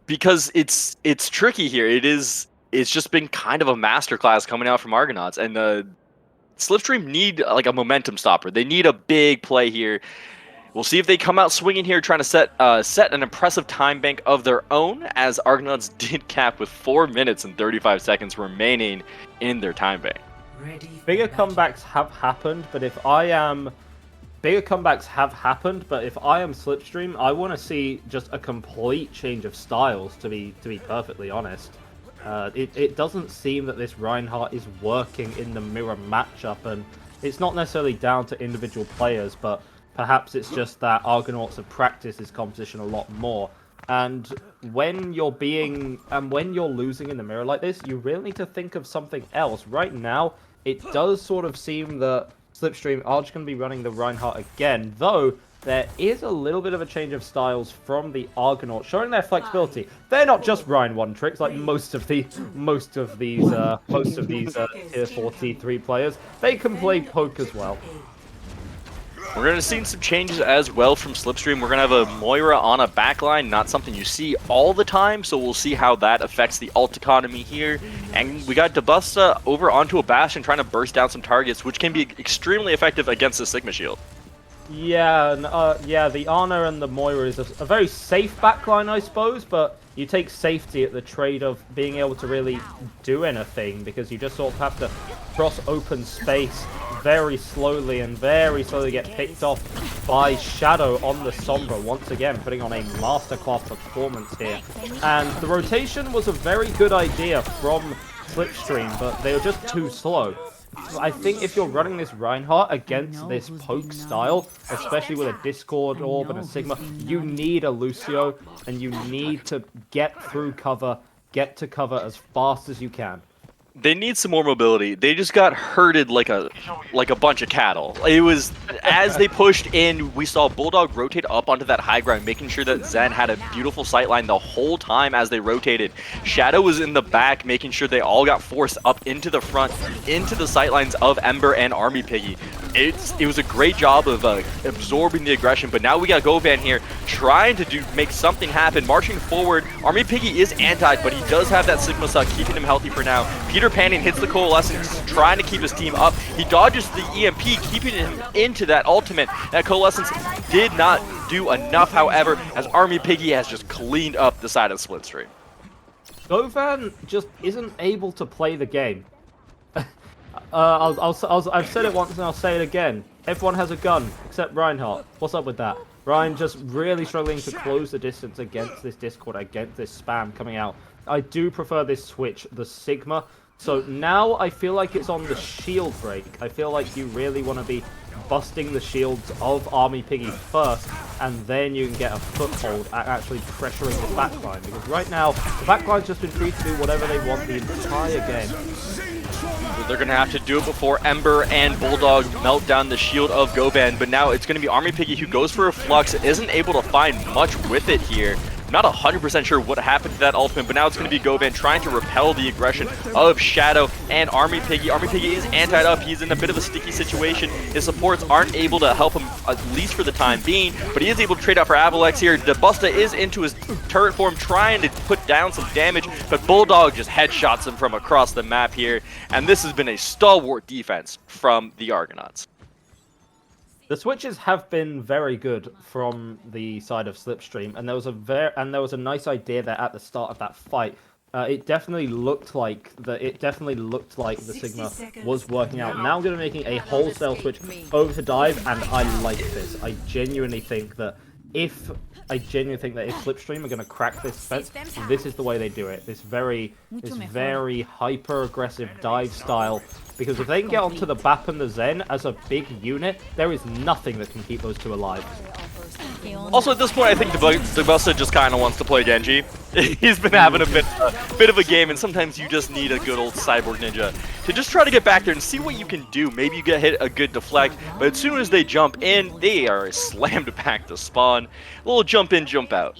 because it's tricky here. It's just been kind of a masterclass coming out from Argonauts, and Slipstream need like a momentum stopper. They need a big play here. We'll see if they come out swinging here, trying to set an impressive time bank of their own, as Argonauts did cap with 4 minutes and 35 seconds remaining in their time bank. Bigger comebacks have happened, but if I am Slipstream, I want to see just a complete change of styles. To be perfectly honest. It doesn't seem that this Reinhardt is working in the mirror matchup, and it's not necessarily down to individual players, but perhaps it's just that Argonauts have practiced this composition a lot more. And when you're losing in the mirror like this, you really need to think of something else. Right now, it does sort of seem that Slipstream are just going to be running the Reinhardt again, though there is a little bit of a change of styles from the Argonauts, showing their flexibility. They're not just Ryan 1 tricks like most of these tier 4 T3 players. They can play poke as well. We're going to see some changes as well from Slipstream. We're going to have a Moira on a backline, not something you see all the time, so we'll see how that affects the ult economy here. And we got Dabusta over onto a Bastion trying to burst down some targets, which can be extremely effective against the Sigma Shield. Yeah, the Ana and the Moira is a very safe backline, I suppose, but you take safety at the trade of being able to really do anything, because you just sort of have to cross open space very slowly get picked off by Shadow on the Sombra, once again putting on a masterclass performance here. And the rotation was a very good idea from Slipstream, but they were just too slow. I think if you're running this Reinhardt against this poke style, especially with a Discord Orb and a Sigma, you need a Lucio, and you need to get through cover, get to cover as fast as you can. They need some more mobility. They just got herded like a bunch of cattle. It was, as they pushed in, we saw Bulldog rotate up onto that high ground, making sure that Zen had a beautiful sightline the whole time as they rotated. Shadow was in the back, making sure they all got forced up into the front, into the sightlines of Ember and Army Piggy. It was a great job of absorbing the aggression, but now we got Govan here trying to make something happen, marching forward. Army Piggy is antied, but he does have that Sigma suck, keeping him healthy for now. Peter Panning hits the Coalescence, trying to keep his team up. He dodges the EMP, keeping him into that ultimate. That Coalescence did not do enough, however, as Army Piggy has just cleaned up the side of Slipstream. Govan just isn't able to play the game. I've said it once and I'll say it again. Everyone has a gun except Reinhardt. What's up with that? Ryan just really struggling to close the distance against this Discord, against this spam coming out. I do prefer this switch, the Sigma. So now I feel like it's on the shield break. I feel like you really want to be busting the shields of Army Piggy first, and then you can get a foothold at actually pressuring the backline. Because right now, the backline's just been free to do whatever they want the entire game. They're going to have to do it before Ember and Bulldog melt down the shield of Govan, but now it's going to be Army Piggy who goes for a Flux, isn't able to find much with it here. Not 100% sure what happened to that ultimate, but now it's going to be Govan trying to repel the aggression of Shadow and Army Piggy. Army Piggy is antied up. He's in a bit of a sticky situation. His supports aren't able to help him, at least for the time being, but he is able to trade out for Avalex here. Dabusta is into his turret form, trying to put down some damage, but Bulldog just headshots him from across the map here, and this has been a stalwart defense from the Argonauts. The switches have been very good from the side of Slipstream, and there was a nice idea there at the start of that fight. It definitely looked like the Sigma was working out. Now I'm going to be making a wholesale switch over to dive, and I like this. I genuinely think that if Slipstream are going to crack this fence, this is the way they do it. This very hyper aggressive dive style. Because if they can get onto the BAP and the Zen as a big unit, there is nothing that can keep those two alive. Also, at this point, I think Dabusta just kind of wants to play Genji. He's been having a bit of a game, and sometimes you just need a good old Cyborg Ninja to just try to get back there and see what you can do. Maybe you get hit a good deflect, but as soon as they jump in, they are slammed back to spawn. A little jump in, jump out.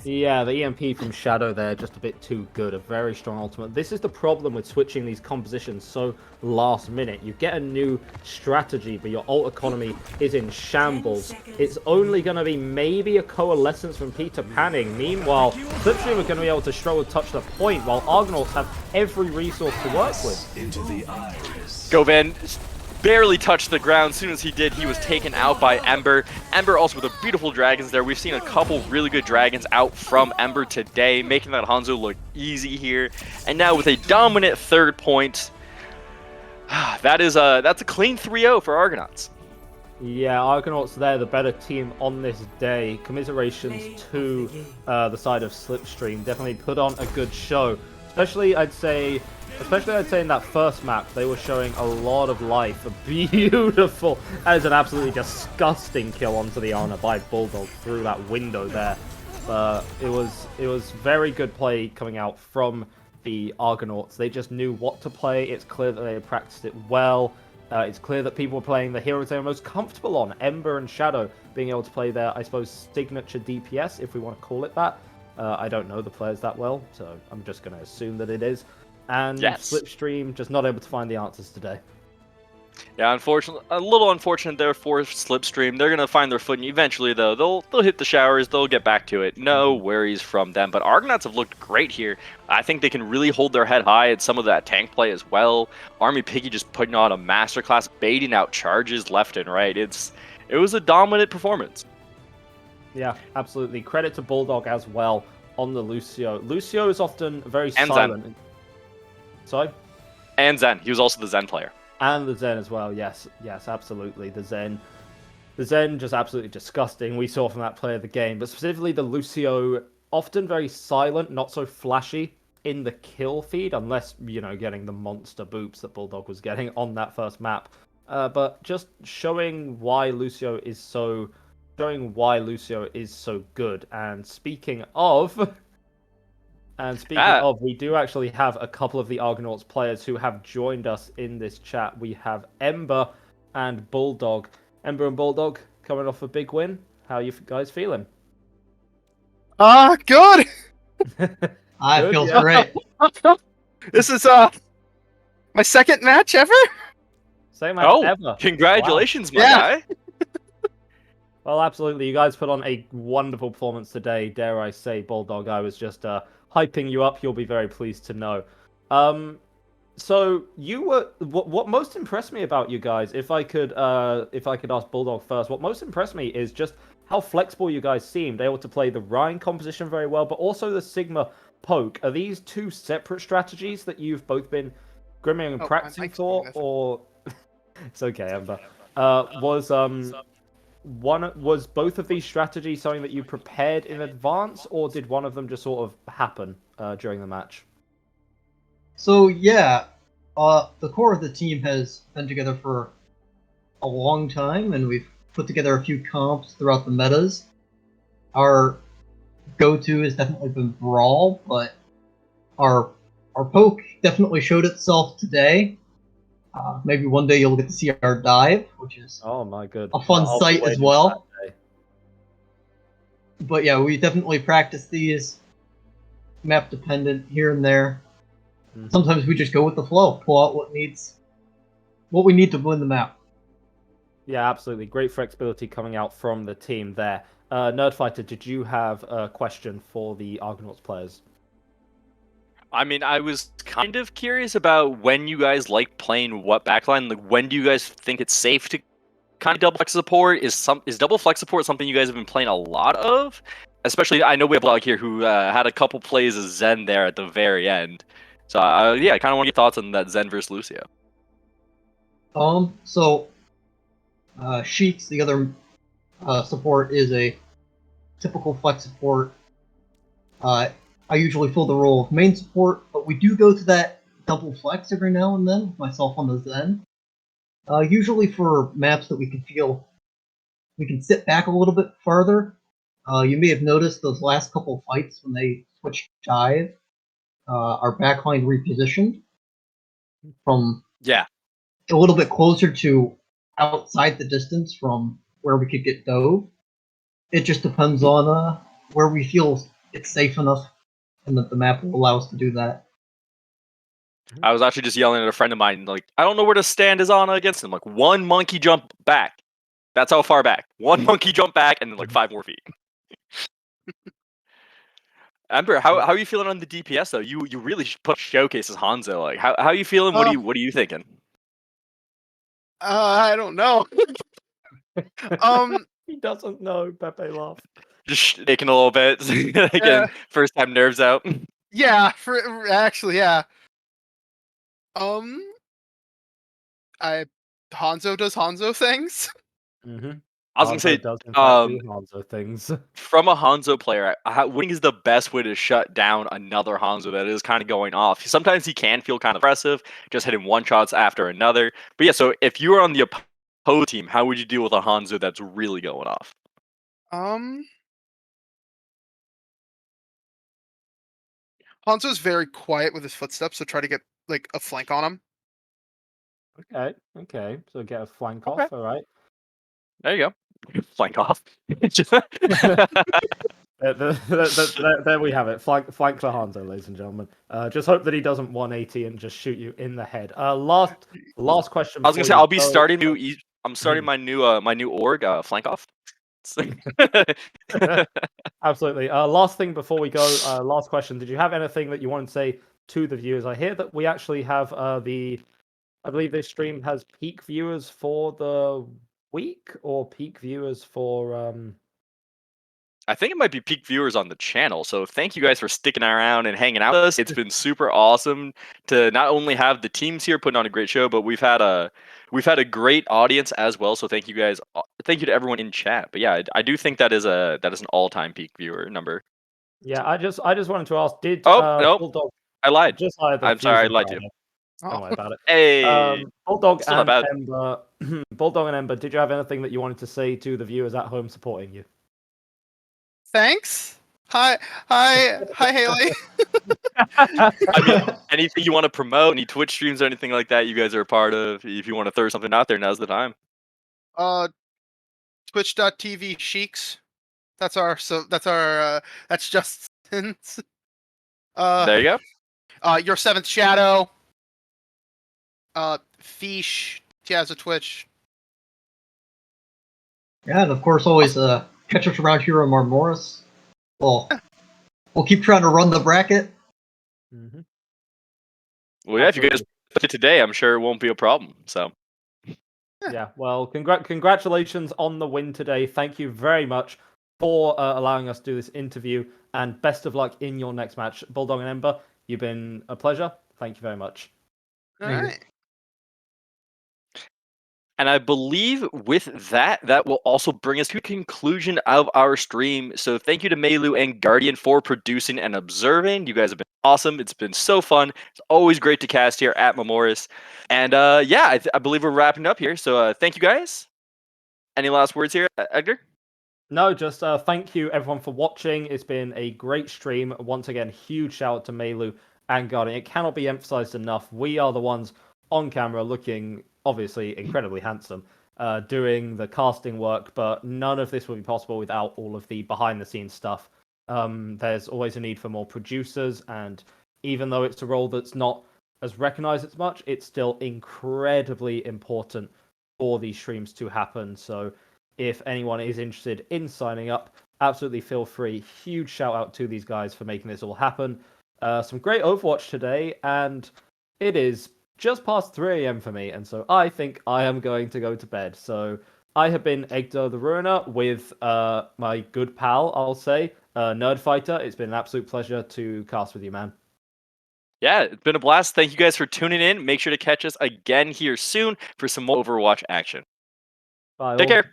Yeah, the EMP from Shadow there, just a bit too good. A very strong ultimate. This is the problem with switching these compositions so last minute. You get a new strategy, but your ult economy is in shambles. It's only going to be maybe a Coalescence from Peter Panning. Meanwhile, Slipstream are going to be able to struggle to touch the point, while Argonauts have every resource to work with. Govan barely touched the ground. As soon as he did, he was taken out by Ember. Ember also with a beautiful dragons there. We've seen a couple really good dragons out from Ember today, making that Hanzo look easy here. And now with a dominant third point, that's a clean 3-0 for Argonauts. Yeah, Argonauts there, the better team on this day. Commiserations to the side of Slipstream. Definitely put on a good show. Especially I'd say in that first map, they were showing a lot of life. A beautiful, that is an absolutely disgusting kill onto the Ana by Bulldog through that window there. But it was very good play coming out from the Argonauts. They just knew what to play. It's clear that they had practiced it well. It's clear that people were playing the heroes they were most comfortable on, Ember and Shadow, being able to play their, I suppose, signature DPS, if we want to call it that. I don't know the players that well, so I'm just going to assume that it is. And Yes. Slipstream just not able to find the answers today. Yeah, unfortunately, a little unfortunate there for Slipstream. They're gonna find their footing eventually, though. They'll hit the showers. They'll get back to it. No worries from them. But Argonauts have looked great here. I think they can really hold their head high at some of that tank play as well. Army Piggy just putting on a masterclass, baiting out charges left and right. It was a dominant performance. Yeah, absolutely. Credit to Bulldog as well on the Lucio. Lucio is often very And silent. Zen. Sorry? And Zen. He was also the Zen player. And the Zen as well, yes, absolutely. The Zen just absolutely disgusting. We saw from that play of the game, but specifically the Lucio, often very silent, not so flashy in the kill feed, unless, getting the monster boops that Bulldog was getting on that first map. But just showing why Lucio is so good. And speaking of... we do actually have a couple of the Argonauts players who have joined us in this chat. We have Ember and Bulldog. Ember and Bulldog coming off a big win. How are you guys feeling? Good. I feel great. This is my second match ever. Same match ever. Congratulations, Wow. my Yeah. guy. Well, absolutely. You guys put on a wonderful performance today. Dare I say, Bulldog, I was just hyping you up. You'll be very pleased to know. So you were what most impressed me about you guys, if I could ask Bulldog first, what most impressed me is just how flexible you guys seemed, able to play the Rhine composition very well, but also the Sigma poke. Are these two separate strategies that you've both been grimming and practicing for, or it's okay, Ember? Was both of these strategies something that you prepared in advance, or did one of them just sort of happen during the match? So yeah, the core of the team has been together for a long time, and we've put together a few comps throughout the metas. Our go-to has definitely been Brawl, but our poke definitely showed itself today. Maybe one day you'll get to see our dive, which is Oh my good, a fun I'll be sight as waiting well. for that day. But yeah, we definitely practice these map dependent here and there. Mhm. Sometimes we just go with the flow, pull out what we need to win the map. Yeah, absolutely. Great flexibility coming out from the team there. Nerdfighter, did you have a question for the Argonauts players? I mean, I was kind of curious about when you guys like playing what backline. Like, when do you guys think it's safe to kind of double flex support? Is double flex support something you guys have been playing a lot of? Especially, I know we have Blog here who had a couple plays as Zen there at the very end. So yeah, I kind of want your thoughts on that Zen versus Lucio. So Sheik's, the other support, is a typical flex support. I usually fill the role of main support, but we do go to that double flex every now and then, with myself on the Zen. Usually for maps that we can feel we can sit back a little bit farther. You may have noticed those last couple fights when they switched dive, our backline repositioned from Yeah. a little bit closer to outside the distance from where we could get dove. It just depends on where we feel it's safe enough and that the map will allow us to do that. I was actually just yelling at a friend of mine, like, I don't know where to stand his Ana against him. Like, one monkey jump back. That's how far back. One monkey jump back, and then like 5 more feet. Ember, how are you feeling on the DPS though? You really put showcases Hanzo. Like, how are you feeling? What are you thinking? I don't know. He doesn't know, Pepe laugh. Just shaking a little bit. Again, first time nerves out. Yeah, actually, yeah. Hanzo does Hanzo things. Mm-hmm. I was gonna say, does in fact do um, Hanzo things. from a Hanzo player, winning is the best way to shut down another Hanzo that is kind of going off. Sometimes he can feel kind of aggressive, just hitting one shots after another. But yeah, so if you were on the opposed team, how would you deal with a Hanzo that's really going off? Um, Hanzo's very quiet with his footsteps, so try to get like a flank on him. Okay, okay. So get a flank Okay. off, all right. There you go. Flank off. There we have it. Flank the Hanzo, ladies and gentlemen. Just hope that he doesn't 180 and just shoot you in the head. Last question. I was gonna before say you I'll be go. starting I'm starting my new org, flank off. Absolutely. Last thing before we go. Last question. Did you have anything that you wanted to say to the viewers? I hear that we actually have I believe this stream has peak viewers for the week or peak viewers for I think it might be peak viewers on the channel. So thank you guys for sticking around and hanging out with us. It's been super awesome to not only have the teams here putting on a great show, but we've had a great audience as well. So thank you guys. Thank you to everyone in chat. But yeah, I do think that is an all-time peak viewer number. Yeah, I just wanted to ask, did Oh no, Bulldog I lied. just hired the I'm sorry, I Fusion lied to you. Rider? Oh, Don't worry about it. Hey, Bulldog still not and bad. Ember, Bulldog and Ember, did you have anything that you wanted to say to the viewers at home supporting you? thanks. Hi, Haley. I mean, anything you want to promote, any Twitch streams or anything like that, you guys are a part of. If you want to throw something out there, now's the time. Twitch.tv Sheiks. That's Justin's. There you go. Your Seventh Shadow. Fish. He has a Twitch. Yeah, and of course, always catch us around here on Marmoris. Well, we'll keep trying to run the bracket. Mm-hmm. Well, yeah, if you guys play today, I'm sure it won't be a problem. So. Yeah, well, congratulations on the win today. Thank you very much for allowing us to do this interview, and best of luck in your next match. Bulldog and Ember, you've been a pleasure. Thank you very much. All right. And I believe with that, that will also bring us to the conclusion of our stream. So thank you to Meilu and Guardian for producing and observing. You guys have been awesome. It's been so fun. It's always great to cast here at Memoris. And yeah, I believe we're wrapping up here. So thank you guys. Any last words here, Edgar? No, just thank you everyone for watching. It's been a great stream. Once again, huge shout out to Meilu and Guardian. It cannot be emphasized enough. We are the ones on camera looking obviously incredibly handsome, doing the casting work, but none of this would be possible without all of the behind the scenes stuff. There's always a need for more producers, and even though it's a role that's not as recognized as much, it's still incredibly important for these streams to happen. So if anyone is interested in signing up, absolutely feel free. Huge shout out to these guys for making this all happen. Some great Overwatch today, and it is just past 3 a.m. for me, and so I think I am going to go to bed. So I have been Egdo the Ruiner with my good pal, I'll say, Nerd Fighter. It's been an absolute pleasure to cast with you, man. Yeah, it's been a blast. Thank you guys for tuning in. Make sure to catch us again here soon for some more Overwatch action. Bye. Take all. care.